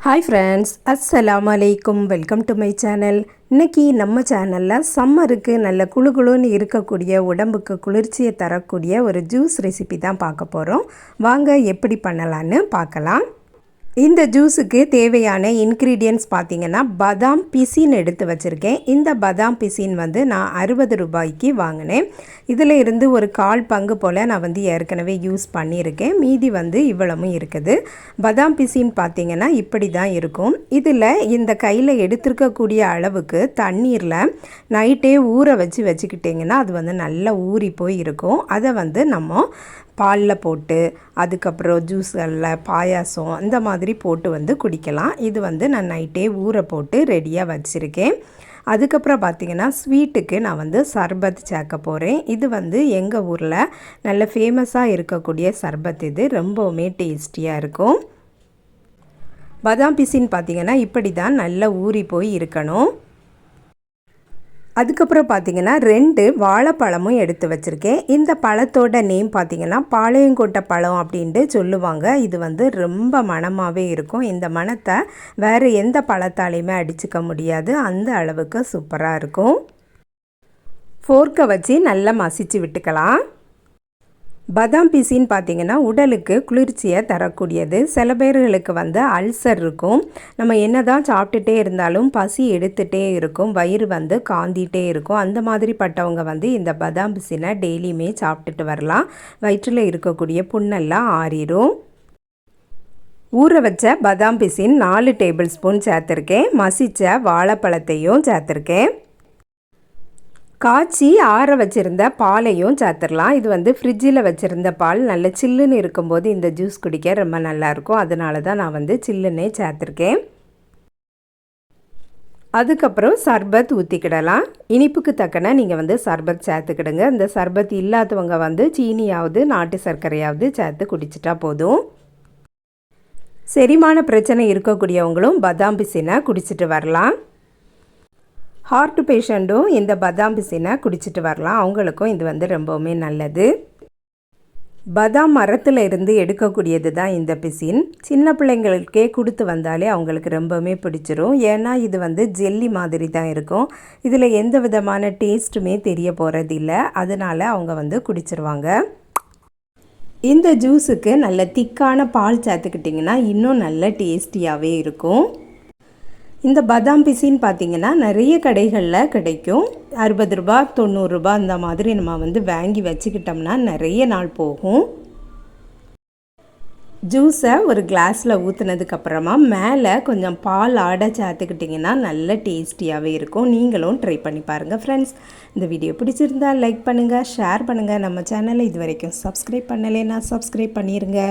Hi friends, அஸ்ஸலாமு அலைக்கும். Welcome to my channel. இன்றைக்கி நம்ம சேனலில் சம்மருக்கு நல்ல குளுகுளுன்னு இருக்கக்கூடிய உடம்புக்கு குளிர்ச்சியை தரக்கூடிய ஒரு ஜூஸ் ரெசிபி தான் பார்க்க போகிறோம். வாங்க எப்படி பண்ணலான்னு பார்க்கலாம். இந்த ஜூஸுக்கு தேவையான இன்க்ரீடியன்ட்ஸ் பார்த்திங்கன்னா பாதாம் பிசின் எடுத்து வச்சுருக்கேன். இந்த பாதாம் பிசின் நான் 60 ரூபாய்க்கு வாங்கினேன். இதில் இருந்து ஒரு 1/4 பங்கு போல் நான் ஏற்கனவே யூஸ் பண்ணியிருக்கேன். மீதி இவ்வளவும் இருக்குது. பாதாம் பிசின் பார்த்திங்கன்னா இப்படி தான் இருக்கும். இதில் இந்த கையில் எடுத்துருக்கக்கூடிய அளவுக்கு தண்ணீரில் நைட்டே ஊற வச்சுக்கிட்டிங்கன்னா அது நல்லா ஊறி போய் இருக்கும். அதை நம்ம பாலில் போட்டு அதுக்கப்புறம் ஜூஸ்களில் பாயாசம் இந்த மாதிரி போட்டு குடிக்கலாம். இது நான் நைட்டே ஊற போட்டு ரெடியாக வச்சுருக்கேன். அதுக்கப்புறம் பார்த்திங்கன்னா ஸ்வீட்டுக்கு நான் சர்பத் சேர்க்க போகிறேன். இது எங்கள் ஊரில் நல்ல ஃபேமஸாக இருக்கக்கூடிய சர்பத். இது ரொம்பவுமே டேஸ்டியாக இருக்கும். பாதாம் பிசின் பார்த்திங்கன்னா இப்படி தான் நல்லா ஊறி போய் இருக்கணும். அதுக்கப்புறம் பார்த்திங்கன்னா 2 வாழைப்பழமும் எடுத்து வச்சுருக்கேன். இந்த பழத்தோட நேம் பார்த்திங்கன்னா பாளையங்கோட்டை பழம் அப்படின்ட்டு சொல்லுவாங்க. இது ரொம்ப மணமாகவே இருக்கும். இந்த மணத்தை வேறு எந்த பழத்தாலையுமே அடிச்சுக்க முடியாது. அந்த அளவுக்கு சூப்பராக இருக்கும். ஃபோர்க்கை வச்சு நல்லா மசிச்சு விட்டுக்கலாம். பாதாம் பிசின் பார்த்திங்கன்னா உடலுக்கு குளிர்ச்சியை தரக்கூடியது. சில பேர்களுக்கு அல்சர் இருக்கும். நம்ம என்ன தான் சாப்பிட்டுட்டே இருந்தாலும் பசி எடுத்துகிட்டே இருக்கும், வயிறு காந்திகிட்டே இருக்கும். அந்த மாதிரி பட்டவங்க இந்த பாதாம் பிசினை டெய்லியுமே சாப்பிட்டுட்டு வரலாம். வயிற்றில் இருக்கக்கூடிய புண்ணெல்லாம் ஆறிடும். ஊற வச்ச பாதாம் பிசின் 4 டேபிள் ஸ்பூன் சேர்த்துருக்கேன். மசித்த வாழைப்பழத்தையும் சேர்த்துருக்கேன். காய்ச்சி ஆற வச்சுருந்த பாலையும் சேர்த்துடலாம். இது ஃப்ரிட்ஜில் வச்சுருந்த பால் நல்ல சில்லுன்னு இருக்கும்போது இந்த ஜூஸ் குடிக்க ரொம்ப நல்லாயிருக்கும். அதனால தான் நான் சில்லுன்னே சேர்த்துருக்கேன். அதுக்கப்புறம் சர்பத் ஊற்றிக்கிடலாம். இனிப்புக்கு தக்கன நீங்கள் சர்பத் சேர்த்துக்கிடுங்க. இந்த சர்பத் இல்லாதவங்க சீனியாவது நாட்டு சர்க்கரையாவது சேர்த்து குடிச்சிட்டா போதும். செரிமான பிரச்சனை இருக்கக்கூடியவங்களும் பாதாம் பிசினை குடிச்சிட்டு வரலாம். ஹார்ட் பேஷண்ட்டும் இந்த பாதாம் பிசினை குடிச்சிட்டு வரலாம். அவங்களுக்கும் இது ரொம்பவுமே நல்லது. பாதாம் மரத்தில் இருந்து எடுக்கக்கூடியது தான் இந்த பிசின். சின்ன பிள்ளைங்களுக்கே கொடுத்து வந்தாலே அவங்களுக்கு ரொம்பவுமே பிடிச்சிரும். ஏன்னா இது ஜெல்லி மாதிரி தான் இருக்கும். இதில் எந்த விதமான டேஸ்ட்டுமே தெரிய போகிறதில்ல. அதனால் அவங்க குடிச்சிருவாங்க. இந்த ஜூஸுக்கு நல்ல திக்கான பால் சேர்த்துக்கிட்டிங்கன்னா இன்னும் நல்ல டேஸ்டியாகவே இருக்கும். இந்த பாதாம் பிசின் பார்த்திங்கன்னா நிறைய கடைகளில் கிடைக்கும். 60 ரூபா 90 ரூபா இந்த மாதிரி நம்ம வாங்கி வச்சுக்கிட்டோம்னா நிறைய நாள் போகும். ஜூஸை ஒரு கிளாஸில் ஊற்றுனதுக்கப்புறமா மேலே கொஞ்சம் பால் ஆடை சேர்த்துக்கிட்டிங்கன்னா நல்ல டேஸ்டியாகவே இருக்கும். நீங்களும் ட்ரை பண்ணி பாருங்கள் ஃப்ரெண்ட்ஸ். இந்த வீடியோ பிடிச்சிருந்தால் லைக் பண்ணுங்கள், ஷேர் பண்ணுங்கள். நம்ம சேனலை இது வரைக்கும் சப்ஸ்கிரைப் பண்ணலைன்னா சப்ஸ்கிரைப் பண்ணிடுங்க.